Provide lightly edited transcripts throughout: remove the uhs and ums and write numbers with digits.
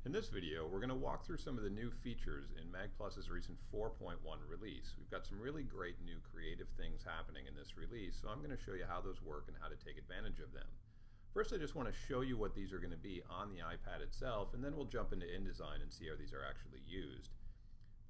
In this video, we're going to walk through some of the new features in magplus's recent 4.1 release. We've got some really great new creative things happening in this release, so I'm going to show you how those work and how to take advantage of them. First, I just want to show you what these are going to be on the iPad itself, and then we'll jump into Indesign and see how these are actually used.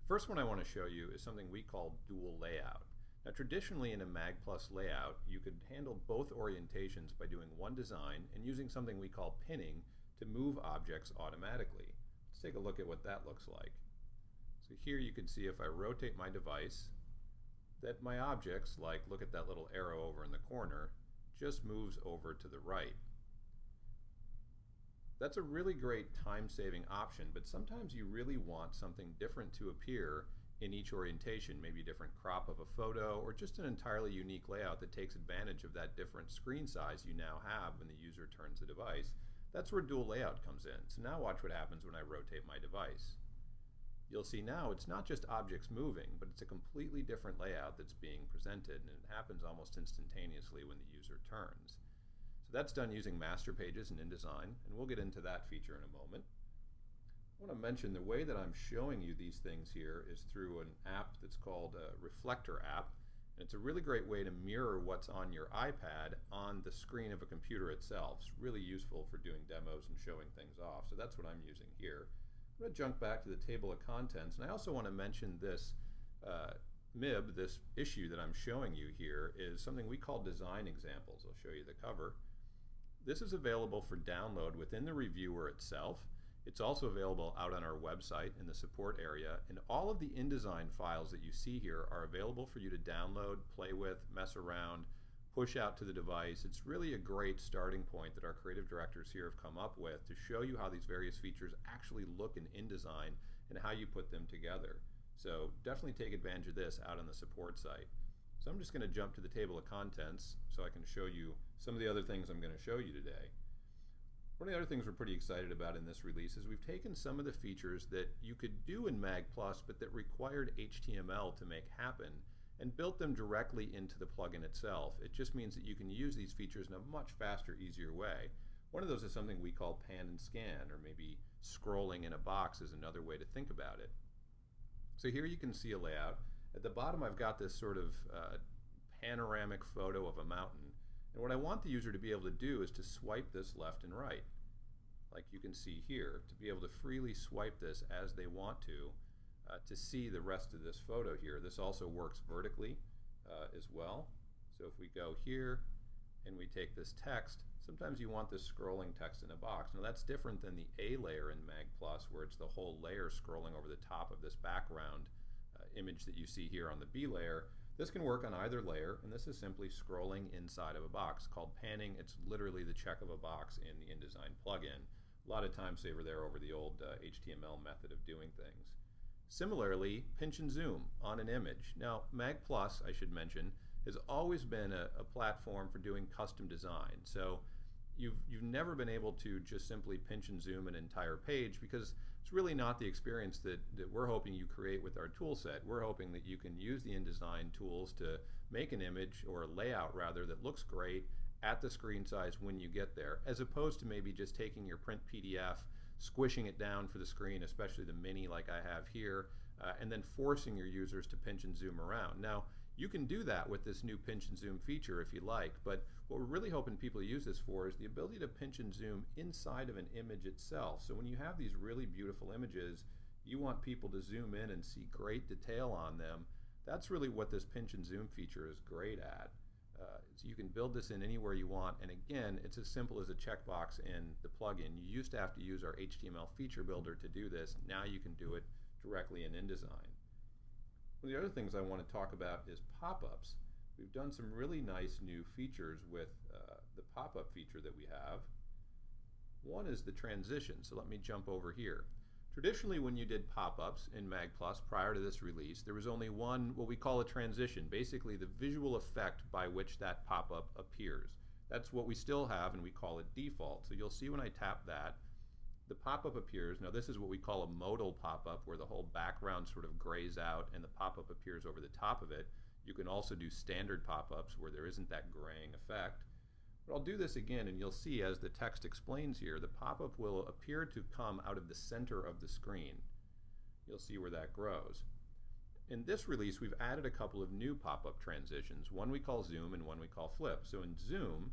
The first one I want to show you is something we call dual layout. Now, traditionally in a magplus layout, you could handle both orientations by doing one design and using something we call pinning to move objects automatically. Let's take a look at what that looks like. So here you can see if I rotate my device that my objects, like look at that little arrow over in the corner, just moves over to the right. That's a really great time-saving option, but sometimes you really want something different to appear in each orientation, maybe a different crop of a photo or just an entirely unique layout that takes advantage of that different screen size you now have when the user turns the device. That's where dual layout comes in. So now watch what happens when I rotate my device. You'll see now it's not just objects moving, but it's a completely different layout that's being presented, and it happens almost instantaneously when the user turns. So that's done using master pages in Indesign, and we'll get into that feature in a moment. I want to mention the way that I'm showing you these things here is through an app that's called Reflector App. And it's a really great way to mirror what's on your iPad on the screen of a computer itself. It's really useful for doing demos and showing things off. So that's what I'm using here. I'm going to jump back to the table of contents, and I also want to mention this MIB, this issue that I'm showing you here, is something we call design examples. I'll show you the cover. This is available for download within the reviewer itself. It's also available out on our website in the support area, and all of the InDesign files that you see here are available for you to download, play with, mess around, push out to the device. It's really a great starting point that our creative directors here have come up with to show you how these various features actually look in InDesign and how you put them together. So definitely take advantage of this out on the support site. So I'm just going to jump to the table of contents so I can show you some of the other things I'm going to show you today. One of the other things we're pretty excited about in this release is we've taken some of the features that you could do in magplus but that required HTML to make happen and built them directly into the plugin itself. It just means that you can use these features in a much faster, easier way. One of those is something we call pan and scan, or maybe scrolling in a box is another way to think about it. So here you can see a layout. At the bottom I've got this sort of panoramic photo of a mountain. And what I want the user to be able to do is to swipe this left and right, like you can see here, to be able to freely swipe this as they want to see the rest of this photo here. This also works vertically as well. So if we go here and we take this text, sometimes you want this scrolling text in a box. Now that's different than the A layer in magplus, where it's the whole layer scrolling over the top of this background image that you see here on the B layer. This can work on either layer, and this is simply scrolling inside of a box called panning. It's literally the check of a box in the Indesign plugin. A lot of time saver there over the old HTML method of doing things. Similarly, pinch and zoom on an image. Now, magplus, I should mention, has always been a platform for doing custom design. So you've never been able to just simply pinch and zoom an entire page, because it's really not the experience that we're hoping you create with our tool set. We're hoping that you can use the InDesign tools to make an image, or a layout rather, that looks great at the screen size when you get there, as opposed to maybe just taking your print PDF, squishing it down for the screen, especially the mini like I have here, and then forcing your users to pinch and zoom around. Now, you can do that with this new pinch and zoom feature if you like, but what we're really hoping people use this for is the ability to pinch and zoom inside of an image itself. So when you have these really beautiful images, you want people to zoom in and see great detail on them. That's really what this pinch and zoom feature is great at. So you can build this in anywhere you want, and again, it's as simple as a checkbox in the plugin. You used to have to use our HTML feature builder to do this. Now you can do it directly in Indesign. One of the other things I want to talk about is pop-ups. We've done some really nice new features with the pop-up feature that we have. One is the transition, so let me jump over here. Traditionally, when you did pop-ups in magplus prior to this release, there was only one, what we call a transition, basically the visual effect by which that pop-up appears. That's what we still have, and we call it default. So you'll see when I tap that, the pop-up appears. Now this is what we call a modal pop-up, where the whole background sort of grays out and the pop-up appears over the top of it. You can also do standard pop-ups where there isn't that graying effect. But I'll do this again, and you'll see as the text explains here, the pop-up will appear to come out of the center of the screen. You'll see where that grows. In this release, we've added a couple of new pop-up transitions. One we call zoom and one we call flip. So in zoom,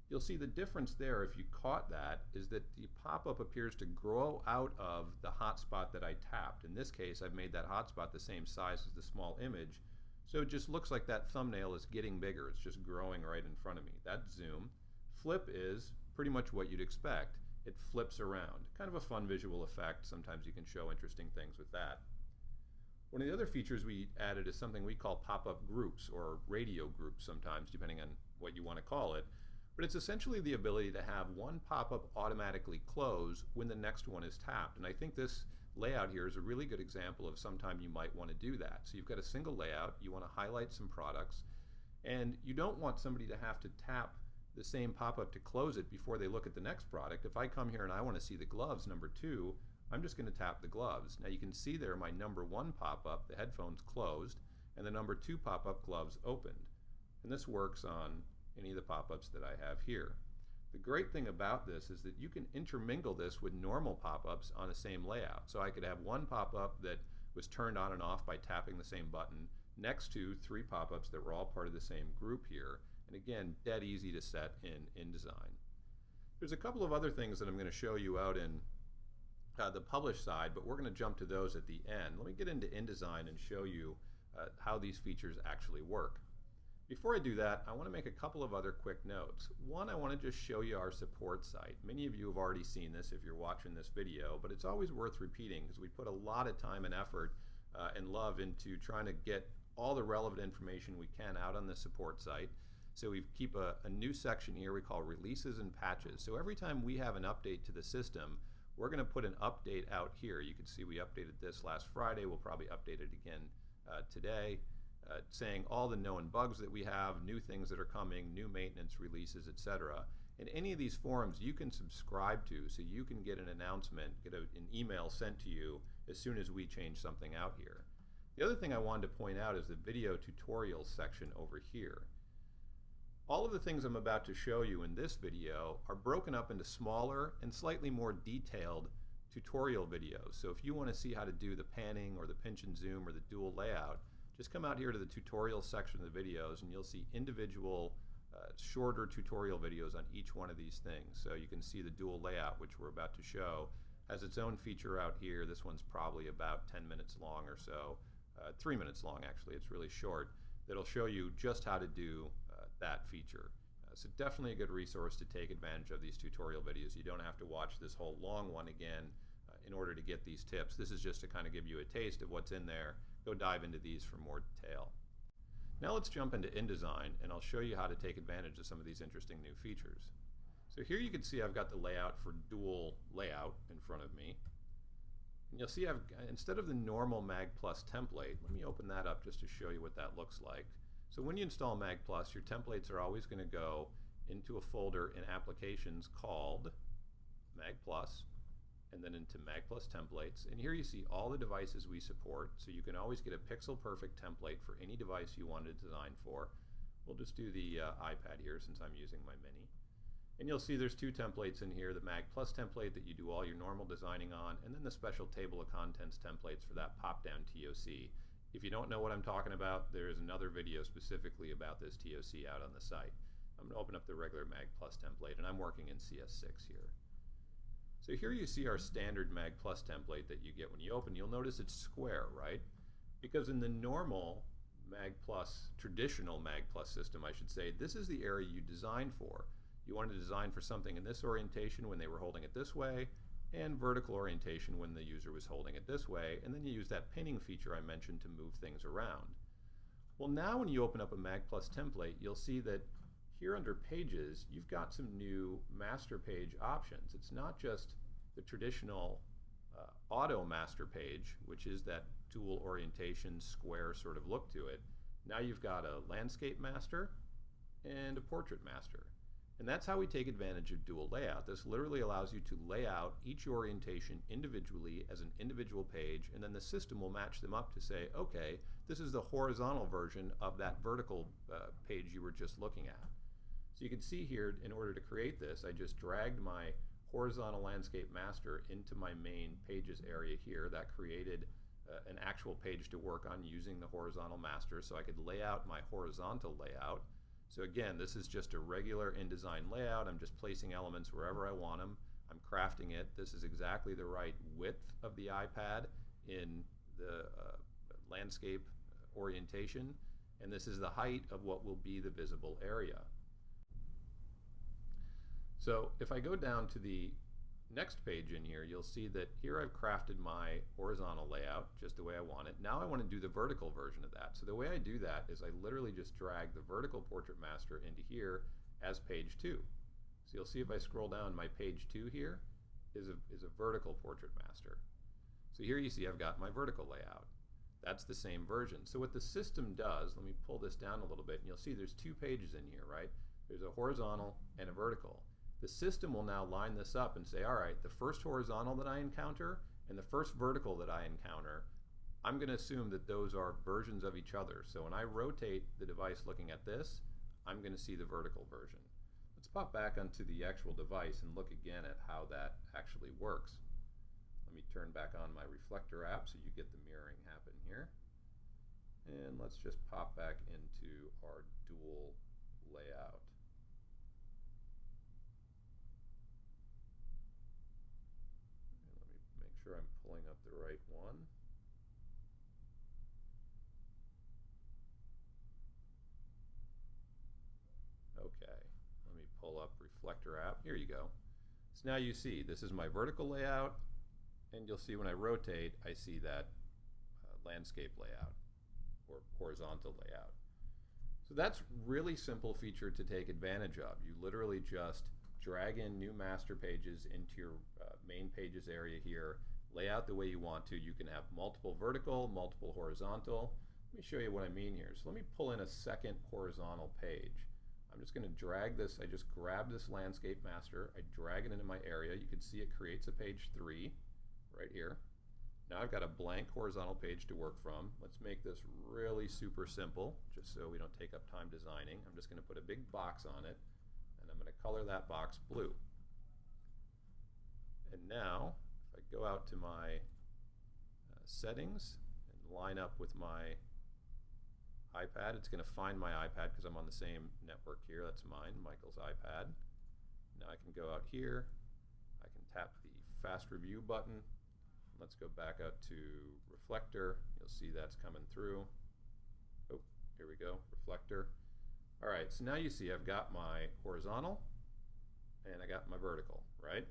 you'll see the difference there, if you caught that, is that the pop-up appears to grow out of the hotspot that I tapped. In this case, I've made that hotspot the same size as the small image, so it just looks like that thumbnail is getting bigger. It's just growing right in front of me. That's zoom. Flip is pretty much what you'd expect. It flips around. Kind of a fun visual effect. Sometimes you can show interesting things with that. One of the other features we added is something we call pop-up groups, or radio groups sometimes, depending on what you want to call it. But it's essentially the ability to have one pop-up automatically close when the next one is tapped. And I think this layout here is a really good example of sometime you might want to do that. So you've got a single layout, you want to highlight some products, and you don't want somebody to have to tap the same pop-up to close it before they look at the next product. If I come here and I want to see the gloves, number 2, I'm just going to tap the gloves. Now you can see there my number 1 pop-up, the headphones closed, and the number 2 pop-up, gloves opened. And this works on any of the pop-ups that I have here. The great thing about this is that you can intermingle this with normal pop-ups on the same layout. So I could have one pop-up that was turned on and off by tapping the same button next to 3 pop-ups that were all part of the same group here. And again, dead easy to set in InDesign. There's a couple of other things that I'm going to show you out in the publish side, but we're going to jump to those at the end. Let me get into InDesign and show you how these features actually work. Before I do that, I want to make a couple of other quick notes. One, I want to just show you our support site. Many of you have already seen this if you're watching this video, but it's always worth repeating because we put a lot of time and effort and love into trying to get all the relevant information we can out on the support site. So we keep a new section here we call releases and patches. So every time we have an update to the system, we're going to put an update out here. You can see we updated this last Friday. We'll probably update it again today. Saying all the known bugs that we have, new things that are coming, new maintenance releases, etc. And any of these forums you can subscribe to, so you can get an announcement, get an email sent to you as soon as we change something out here. The other thing I wanted to point out is the video tutorials section over here. All of the things I'm about to show you in this video are broken up into smaller and slightly more detailed tutorial videos. So if you want to see how to do the panning or the pinch and zoom or the dual layout, just come out here to the tutorial section of the videos and you'll see individual shorter tutorial videos on each one of these things. So you can see the dual layout, which we're about to show, has its own feature out here. This one's probably about 10 minutes long or so, 3 minutes long actually, it's really short, that'll show you just how to do that feature. So definitely a good resource to take advantage of these tutorial videos. You don't have to watch this whole long one again in order to get these tips. This is just to kind of give you a taste of what's in there. Go dive into these for more detail. Now let's jump into InDesign and I'll show you how to take advantage of some of these interesting new features. So here you can see I've got the layout for dual layout in front of me. And you'll see instead of the normal magplus template, let me open that up just to show you what that looks like. So when you install magplus, your templates are always going to go into a folder in applications called magplus, and then into magplus templates. And here you see all the devices we support, so you can always get a pixel perfect template for any device you want to design for. We'll just do the iPad here since I'm using my mini. And you'll see there's 2 templates in here, the magplus template that you do all your normal designing on, and then the special table of contents templates for that pop-down TOC. If you don't know what I'm talking about, there is another video specifically about this TOC out on the site. I'm going to open up the regular magplus template, and I'm working in CS6 here. So here you see our standard magplus template that you get when you open. You'll notice it's square, right? Because in the normal magplus, traditional magplus system, I should say, this is the area you design for. You wanted to design for something in this orientation when they were holding it this way, and vertical orientation when the user was holding it this way, and then you use that pinning feature I mentioned to move things around. Well, now when you open up a magplus template, you'll see that here under Pages, you've got some new master page options. It's not just the traditional auto master page, which is that dual orientation square sort of look to it. Now you've got a landscape master and a portrait master. And that's how we take advantage of dual layout. This literally allows you to lay out each orientation individually as an individual page, and then the system will match them up to say, okay, this is the horizontal version of that vertical page you were just looking at. So you can see here, in order to create this, I just dragged my horizontal landscape master into my main pages area here. That created an actual page to work on using the horizontal master, so I could lay out my horizontal layout. So again, this is just a regular InDesign layout. I'm just placing elements wherever I want them. I'm crafting it. This is exactly the right width of the iPad in the landscape orientation, and this is the height of what will be the visible area. So if I go down to the next page in here, you'll see that here I've crafted my horizontal layout just the way I want it. Now I want to do the vertical version of that. So the way I do that is I literally just drag the vertical portrait master into here as page 2. So you'll see if I scroll down, my page 2 here is a vertical portrait master. So here you see I've got my vertical layout. That's the same version. So what the system does, let me pull this down a little bit, and you'll see there's 2 pages in here, right? There's a horizontal and a vertical. The system will now line this up and say, all right, the first horizontal that I encounter and the first vertical that I encounter, I'm going to assume that those are versions of each other. So when I rotate the device looking at this, I'm going to see the vertical version. Let's pop back onto the actual device and look again at how that actually works. Let me turn back on my Reflector app so you get the mirroring happen here. And let's just pop back into our dual layout. I'm pulling up the right one. Okay, let me pull up Reflector app. Here you go. So now you see this is my vertical layout, and you'll see when I rotate, I see that landscape layout or horizontal layout. So that's really simple feature to take advantage of. You literally just drag in new master pages into your main pages area here, lay out the way you want to. You can have multiple vertical, multiple horizontal. Let me show you what I mean here. So let me pull in a second horizontal page. I'm just going to drag this. I just grab this landscape master. I drag it into my area. You can see it creates a page 3 right here. Now I've got a blank horizontal page to work from. Let's make this really super simple, just so we don't take up time designing. I'm just going to put a big box on it, and I'm going to color that box blue. And now I go out to my settings and line up with my iPad. It's going to find my iPad because I'm on the same network here. That's mine, Michael's iPad. Now I can go out here. I can tap the Fast Review button. Let's go back out to Reflector. You'll see that's coming through. Oh, here we go, Reflector. All right, so now you see I've got my horizontal and I got my vertical, right?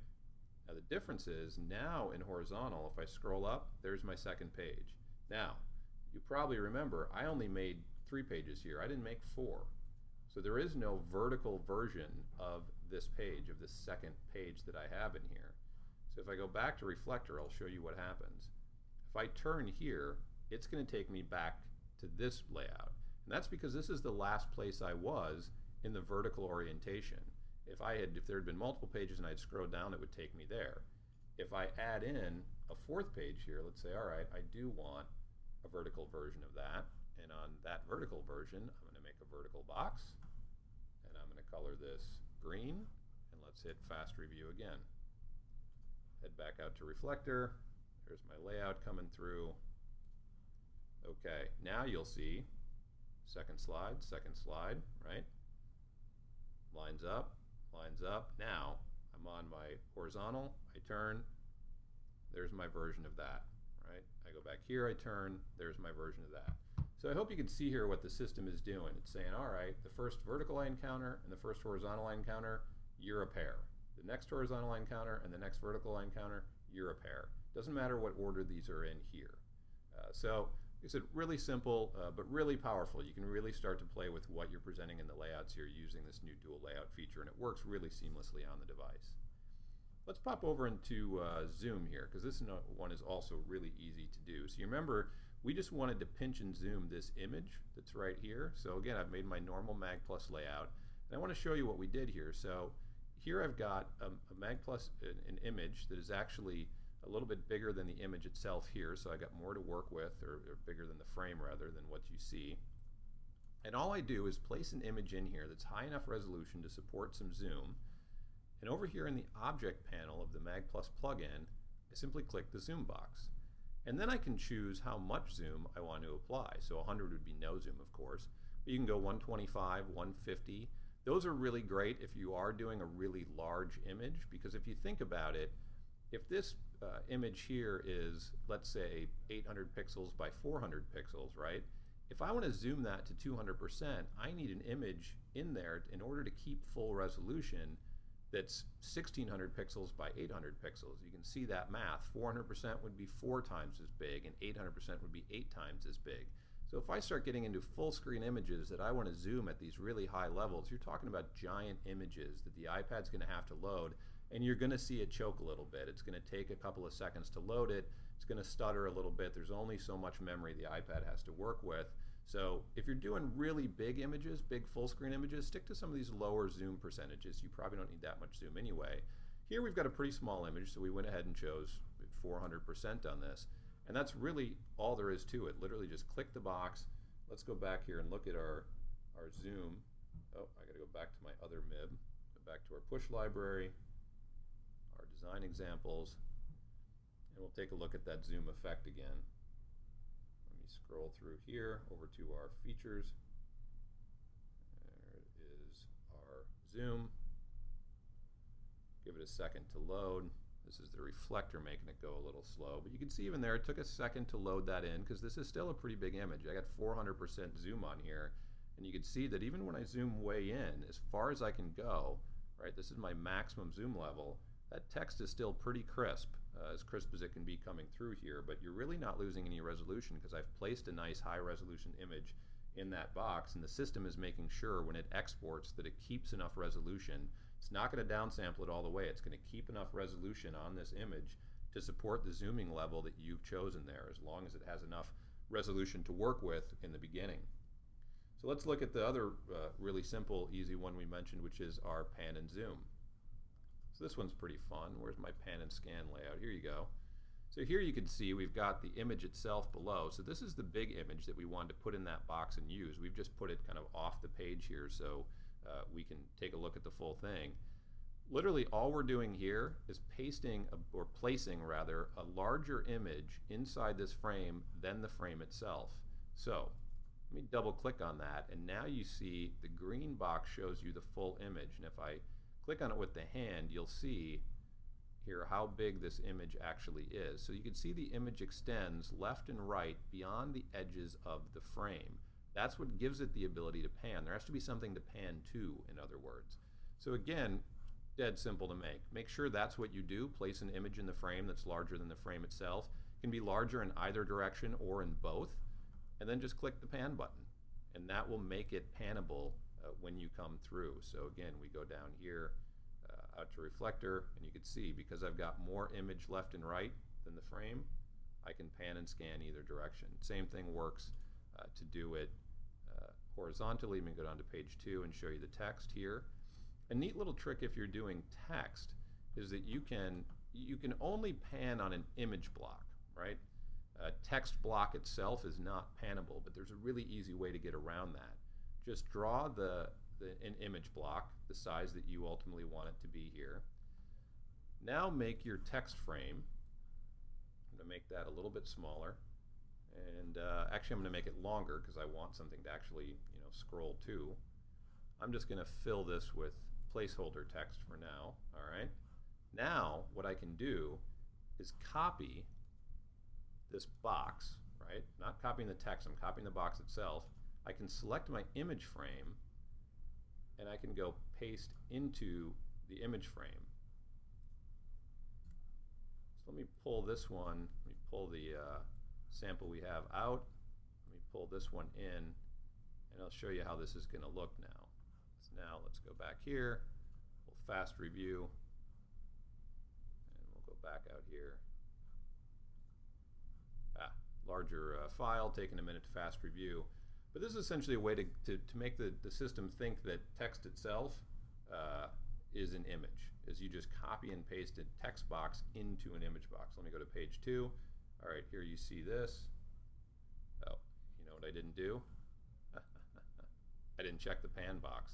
Now the difference is now in horizontal, if I scroll up, there's my second page. Now, you probably remember I only made 3 pages here. I didn't make 4. So there is no vertical version of this page, of this second page that I have in here. So if I go back to Reflector, I'll show you what happens. If I turn here, it's going to take me back to this layout. And that's because this is the last place I was in the vertical orientation. If there had been multiple pages and I'd scroll down, it would take me there. If I add in a 4th page here, let's say, all right, I do want a vertical version of that. And on that vertical version, I'm going to make a vertical box. And I'm going to color this green. And let's hit Fast Review again. Head back out to Reflector. There's my layout coming through. Okay, now you'll see second slide, right? Lines up, lines up. Now I'm on my horizontal, I turn, there's my version of that, right? I go back here, I turn, there's my version of that. So I hope you can see here what the system is doing. It's saying, all right, the first vertical I encounter and the first horizontal I encounter, you're a pair. The next horizontal I encounter and the next vertical I encounter, you're a pair. Doesn't matter what order these are in here. So like I said, really simple, but really powerful. You can really start to play with what you're presenting in the layouts here using this new dual layout feature, and it works really seamlessly on the device. Let's pop over into Zoom here, because this one is also really easy to do. So you remember, we just wanted to pinch and zoom this image that's right here. So again, I've made my normal magplus layout, and I want to show you what we did here. So here I've got a magplus, an image that is actually a little bit bigger than the image itself here, so I got more to work with, or bigger than the frame rather than what you see. And all I do is place an image in here that's high enough resolution to support some zoom. And over here in the object panel of the magplus plugin, I simply click the zoom box. And then I can choose how much zoom I want to apply. So 100 would be no zoom, of course. But you can go 125, 150. Those are really great if you are doing a really large image, because if you think about it, if this image here is, let's say, 800 pixels by 400 pixels, right? If I want to zoom that to 200%, I need an image in there in order to keep full resolution that's 1600 pixels by 800 pixels. You can see that math. 400% would be 4 times as big, and 800% would be 8 times as big. So if I start getting into full screen images that I want to zoom at these really high levels, you're talking about giant images that the iPad's going to have to load, and you're going to see it choke a little bit. It's going to take a couple of seconds to load it. It's going to stutter a little bit. There's only so much memory the iPad has to work with. So if you're doing really big images, big full screen images, stick to some of these lower zoom percentages. You probably don't need that much zoom anyway. Here we've got a pretty small image, so we went ahead and chose 400% on this. And that's really all there is to it. Literally just click the box. Let's go back here and look at our zoom. Oh, I gotta go back to my other MIB. Go back to our push library, our design examples, and we'll take a look at that zoom effect again. Let me scroll through here over to our features. There is our zoom. Give it a second to load. This is the reflector making it go a little slow, but you can see even there it took a second to load that in because this is still a pretty big image. I got 400% zoom on here, and you can see that even when I zoom way in, as far as I can go, right, this is my maximum zoom level, that text is still pretty crisp as it can be coming through here, but you're really not losing any resolution because I've placed a nice high resolution image in that box, and the system is making sure when it exports that it keeps enough resolution. It's not going to downsample it all the way. It's going to keep enough resolution on this image to support the zooming level that you've chosen there, as long as it has enough resolution to work with in the beginning. So let's look at the other really simple, easy one we mentioned, which is our pan and zoom. So this one's pretty fun. Where's my pan and scan layout? Here you go. So here you can see we've got the image itself below. So this is the big image that we wanted to put in that box and use. We've just put it kind of off the page here so we can take a look at the full thing. Literally all we're doing here is placing a larger image inside this frame than the frame itself. So let me double click on that, and now you see the green box shows you the full image, and if I click on it with the hand, you'll see here how big this image actually is. So you can see the image extends left and right beyond the edges of the frame. That's what gives it the ability to pan. There has to be something to pan to, in other words. So again, dead simple to make. Make sure that's what you do. Place an image in the frame that's larger than the frame itself. It can be larger in either direction or in both. And then just click the pan button. And that will make it panable when you come through. So again, we go down here out to Reflector, and you can see because I've got more image left and right than the frame, I can pan and scan either direction. Same thing works to do it horizontally. Let me go down to page 2 and show you the text here. A neat little trick if you're doing text is that you can only pan on an image block, right? Text block itself is not panable, but there's a really easy way to get around that. Just draw an image block the size that you ultimately want it to be here. Now make your text frame. I'm going to make that a little bit smaller, and actually I'm going to make it longer because I want something to actually scroll to. I'm just going to fill this with placeholder text for now. All right. Now what I can do is copy this box, right? Not copying the text, I'm copying the box itself. I can select my image frame and I can go paste into the image frame. So let me pull this one, let me pull the sample we have out, let me pull this one in, and I'll show you how this is going to look now. So now let's go back here, we'll fast review, and we'll go back out here. Larger file, taking a minute to fast review. But this is essentially a way to make the system think that text itself is an image, is you just copy and paste a text box into an image box. Let me go to page 2. All right, here you see this. Oh, you know what I didn't do? I didn't check the pan box.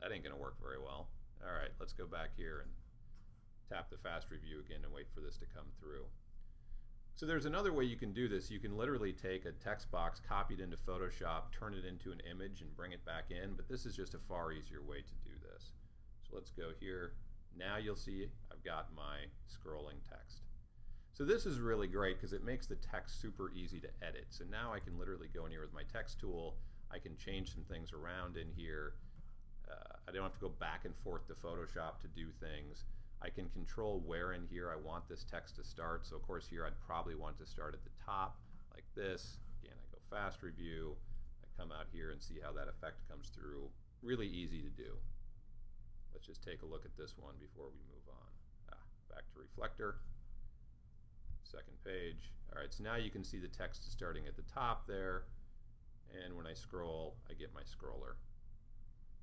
That ain't gonna work very well. All right, let's go back here and tap the fast review again and wait for this to come through. So there's another way you can do this. You can literally take a text box, copy it into Photoshop, turn it into an image and bring it back in, but this is just a far easier way to do this. So let's go here. Now you'll see I've got my scrolling text. So this is really great because it makes the text super easy to edit. So now I can literally go in here with my text tool. I can change some things around in here. I don't have to go back and forth to Photoshop to do things. I can control where in here I want this text to start. So of course here I'd probably want to start at the top like this. Again, I go fast review. I come out here and see how that effect comes through. Really easy to do. Let's just take a look at this one before we move on. Back to Reflector. Second page. All right, so now you can see the text is starting at the top there. And when I scroll, I get my scroller.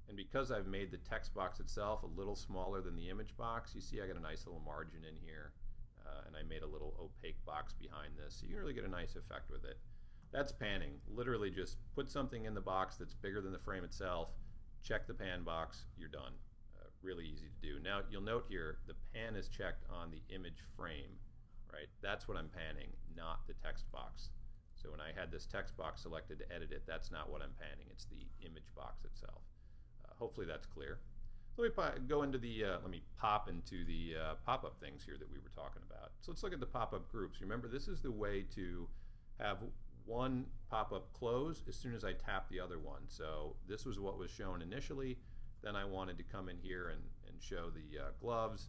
And because I've made the text box itself a little smaller than the image box, you see I got a nice little margin in here. And I made a little opaque box behind this. So you can really get a nice effect with it. That's panning. Literally just put something in the box that's bigger than the frame itself, check the pan box, you're done. Really easy to do. Now you'll note here the pan is checked on the image frame, right? That's what I'm panning, not the text box. So when I had this text box selected to edit it, that's not what I'm panning. It's the image box itself. Hopefully that's clear. Let me go into the, let me pop into the pop-up things here that we were talking about. So let's look at the pop-up groups. Remember, this is the way to have one pop-up close as soon as I tap the other one. So this was what was shown initially. Then I wanted to come in here and show the gloves.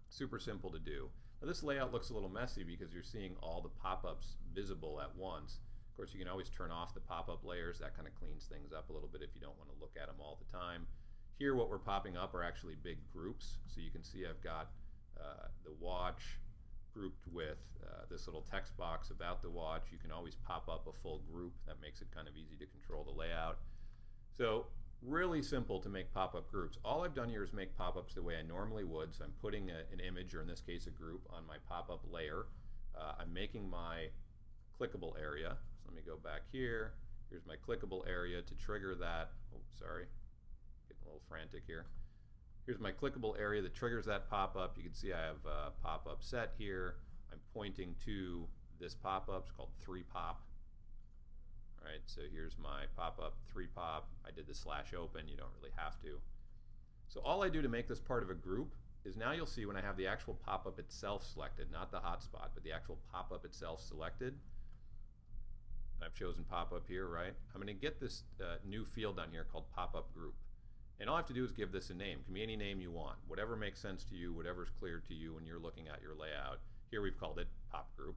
Super simple to do. Now this layout looks a little messy because you're seeing all the pop-ups visible at once. Of course, you can always turn off the pop-up layers. That kind of cleans things up a little bit if you don't want to look at them all the time. Here, what we're popping up are actually big groups. So you can see I've got the watch grouped with this little text box about the watch. You can always pop up a full group. That makes it kind of easy to control the layout. So really simple to make pop-up groups. All I've done here is make pop-ups the way I normally would. So I'm putting an image, or in this case a group, on my pop-up layer. I'm making my clickable area. So let me go back here. Here's my clickable area to trigger that. Oh, sorry, getting a little frantic here. Here's my clickable area that triggers that pop-up. You can see I have a pop-up set here. I'm pointing to this pop-up. It's called 3pop. All right, so here's my pop-up 3pop. I did the /open. You don't really have to. So all I do to make this part of a group is now you'll see when I have the actual pop-up itself selected, not the hotspot, but the actual pop-up itself selected. I've chosen pop-up here, right? I'm going to get this new field down here called pop-up group. And all I have to do is give this a name. It can be any name you want, whatever makes sense to you, whatever's clear to you when you're looking at your layout. Here we've called it pop group.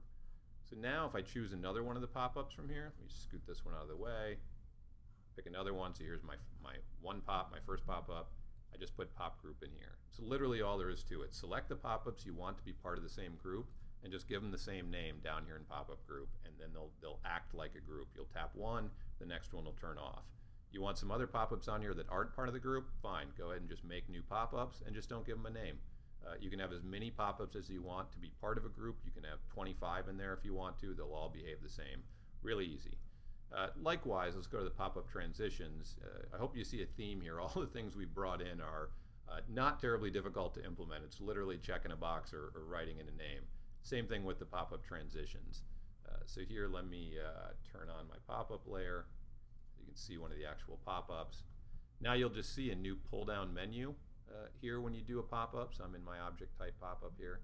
So now if I choose another one of the pop-ups from here, let me scoot this one out of the way, pick another one. So here's my first pop-up. I just put pop group in here. So literally all there is to it. Select the pop-ups you want to be part of the same group and just give them the same name down here in pop-up group, and then they'll act like a group. You'll tap one, the next one will turn off. You want some other pop-ups on here that aren't part of the group? Fine, go ahead and just make new pop-ups and just don't give them a name. You can have as many pop-ups as you want to be part of a group. You can have 25 in there if you want to. They'll all behave the same. Really easy. Likewise, let's go to the pop-up transitions. I hope you see a theme here. All the things we've brought in are not terribly difficult to implement. It's literally checking a box or writing in a name. Same thing with the pop-up transitions. So here, let me turn on my pop-up layer. You can see one of the actual pop-ups. Now you'll just see a new pull-down menu here when you do a pop-up. So I'm in my object type pop-up here.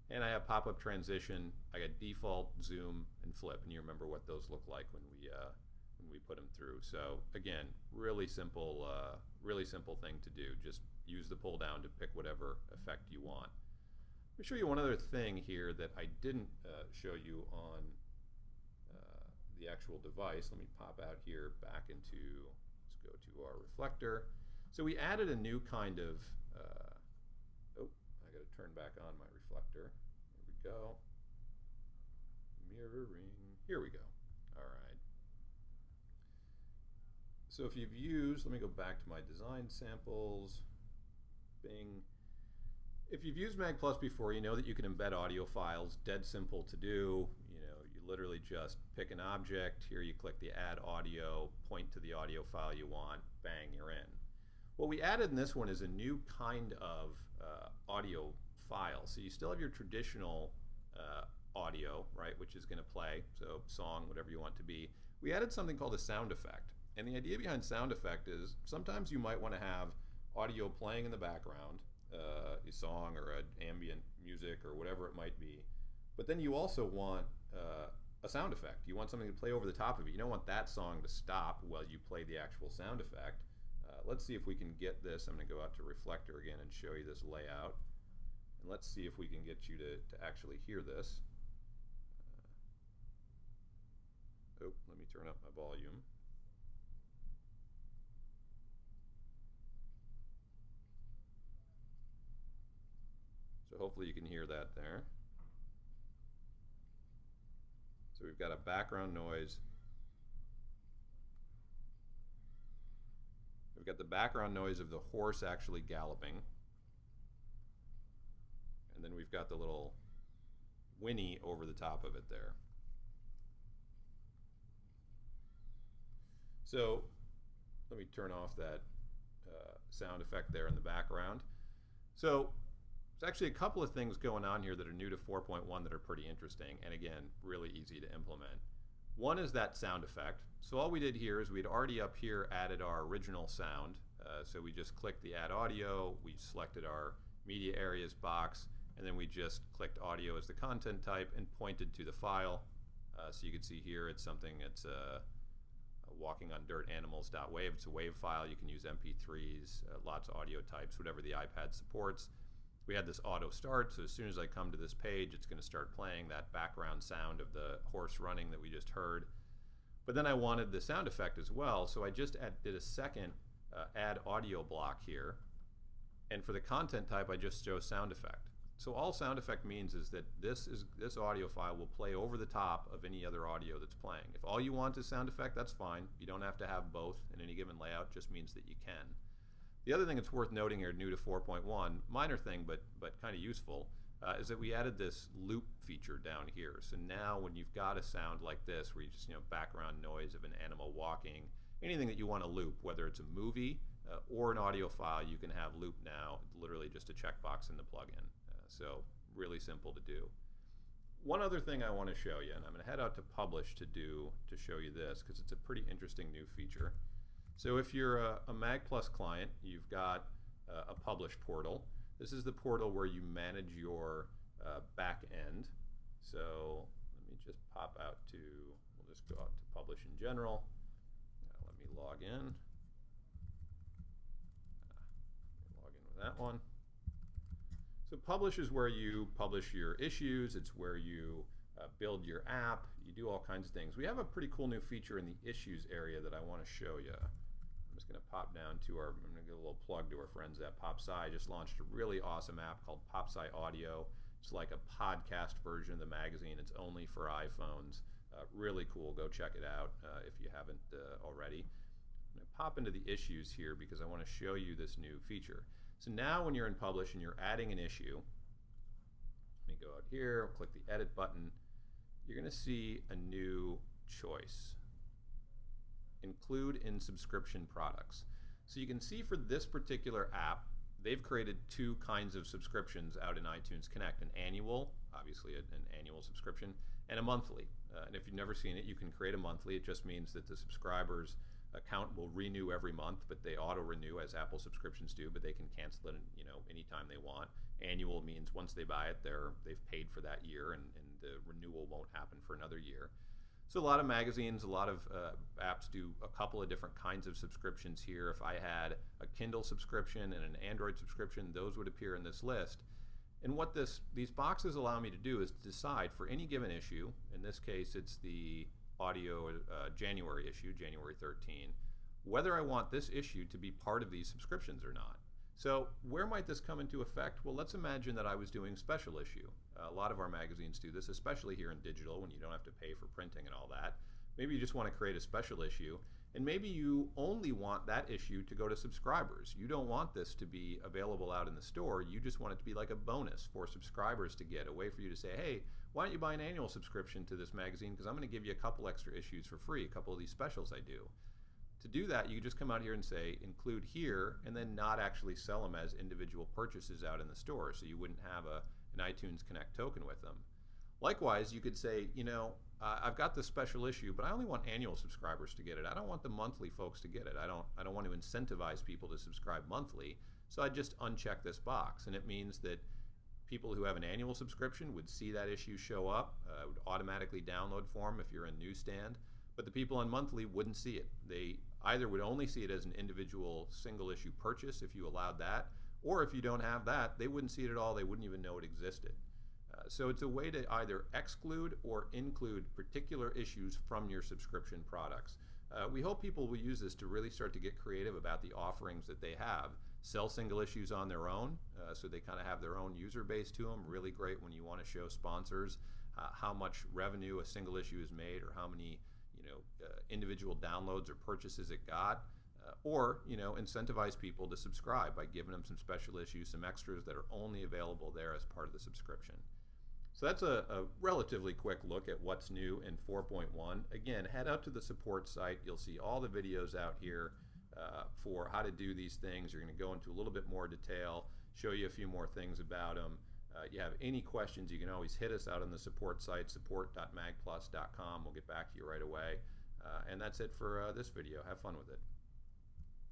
And I have pop-up transition. I got default, zoom, and flip. And you remember what those look like when we put them through. So again, really simple thing to do. Just use the pull-down to pick whatever effect you want. Let me show you one other thing here that I didn't show you on the actual device. Let me pop out here back into, let's go to our reflector. So we added a new kind of, oh, I got to turn back on my reflector. Here we go. Mirroring, here we go. All right. So if you've used, let me go back to my design samples, Bing. If you've used magplus before, you know that you can embed audio files, dead simple to do. You know, you literally just pick an object. Here you click the add audio, point to the audio file you want, bang, you're in. What we added in this one is a new kind of audio file. So you still have your traditional audio, right, which is going to play, so song, whatever you want to be. We added something called a sound effect. And the idea behind sound effect is sometimes you might want to have audio playing in the background, a song or an ambient music or whatever it might be. But then you also want a sound effect. You want something to play over the top of it. You don't want that song to stop while you play the actual sound effect. Let's see if we can get this. I'm going to go out to Reflector again and show you this layout. And let's see if we can get you to actually hear this. Let me turn up my volume. So hopefully you can hear that there. So we've got a background noise. We've got the background noise of the horse actually galloping. And then we've got the little whinny over the top of it there. So let me turn off that sound effect there in the background. So there's actually a couple of things going on here that are new to 4.1 that are pretty interesting, and again, really easy to implement. One is that sound effect. So all we did here is we'd already up here added our original sound. So we just clicked the add audio, we selected our media areas box, and then we just clicked audio as the content type and pointed to the file. So you can see here it's something that's walking on dirt animals.wave. It's a wave file. You can use MP3s, lots of audio types, whatever the iPad supports. We had this auto start, so as soon as I come to this page, it's going to start playing that background sound of the horse running that we just heard. But then I wanted the sound effect as well, so I just did a second add audio block here. And for the content type, I just show sound effect. So all sound effect means is that this audio file will play over the top of any other audio that's playing. If all you want is sound effect, that's fine. You don't have to have both in any given layout, just means that you can. The other thing that's worth noting here, new to 4.1, minor thing but kind of useful, is that we added this loop feature down here. So now when you've got a sound like this, where you just, background noise of an animal walking, anything that you want to loop, whether it's a movie or an audio file, you can have loop now, literally just a checkbox in the plugin. So really simple to do. One other thing I want to show you, and I'm going to head out to Publish to show you this, because it's a pretty interesting new feature. So if you're a magplus client, you've got a Publish portal. This is the portal where you manage your back end. So let me just pop out to, we'll just go out to Publish in general. Let me log in. Log in with that one. So Publish is where you publish your issues. It's where you build your app. You do all kinds of things. We have a pretty cool new feature in the issues area that I want to show you. I'm just going to pop down to I'm going to give a little plug to our friends at PopSci. Just launched a really awesome app called PopSci Audio. It's like a podcast version of the magazine. It's only for iPhones. Really cool. Go check it out if you haven't already. I'm going to pop into the issues here because I want to show you this new feature. So now when you're in Publish and you're adding an issue, let me go out here, click the Edit button, you're going to see a new choice. Include in subscription products. So you can see for this particular app, they've created two kinds of subscriptions out in iTunes Connect, an annual, obviously an annual subscription, and a monthly. And if you've never seen it, you can create a monthly. It just means that the subscribers' account will renew every month, but they auto-renew as Apple subscriptions do, but they can cancel it anytime they want. Annual means once they buy it, they've paid for that year, and the renewal won't happen for another year. So a lot of magazines, a lot of apps do a couple of different kinds of subscriptions here. If I had a Kindle subscription and an Android subscription, those would appear in this list. And what these boxes allow me to do is to decide for any given issue, in this case it's the audio January issue, January 13, whether I want this issue to be part of these subscriptions or not. So where might this come into effect? Well, let's imagine that I was doing special issue. A lot of our magazines do this, especially here in digital when you don't have to pay for printing and all that. Maybe you just want to create a special issue, And maybe you only want that issue to go to subscribers. You don't want this to be available out in the store. You just want it to be like a bonus for subscribers to get, a way for you to say, hey, why don't you buy an annual subscription to this magazine, because I'm going to give you a couple extra issues for free, a couple of these specials I do. To do that, you just come out here and say include here, and then not actually sell them as individual purchases out in the store, so you wouldn't have an iTunes Connect token with them. Likewise, you could say, I've got this special issue, but I only want annual subscribers to get it. I don't want the monthly folks to get it. I don't want to incentivize people to subscribe monthly, so I just uncheck this box. And it means that people who have an annual subscription would see that issue show up, would automatically download for them if you're in newsstand, but the people on monthly wouldn't see it. They either would only see it as an individual single issue purchase if you allowed that, or if you don't have that, they wouldn't see it at all. They wouldn't even know it existed. So it's a way to either exclude or include particular issues from your subscription products. We hope people will use this to really start to get creative about the offerings that they have. Sell single issues on their own, so they kind of have their own user base to them. Really great when you want to show sponsors how much revenue a single issue has made, or how many individual downloads or purchases it got. Or incentivize people to subscribe by giving them some special issues, some extras that are only available there as part of the subscription. So that's a relatively quick look at what's new in 4.1. Again, head out to the support site. You'll see all the videos out here for how to do these things. You're going to go into a little bit more detail, show you a few more things about them. You have any questions, you can always hit us out on the support site, support.magplus.com. We'll get back to you right away. And that's it for this video. Have fun with it.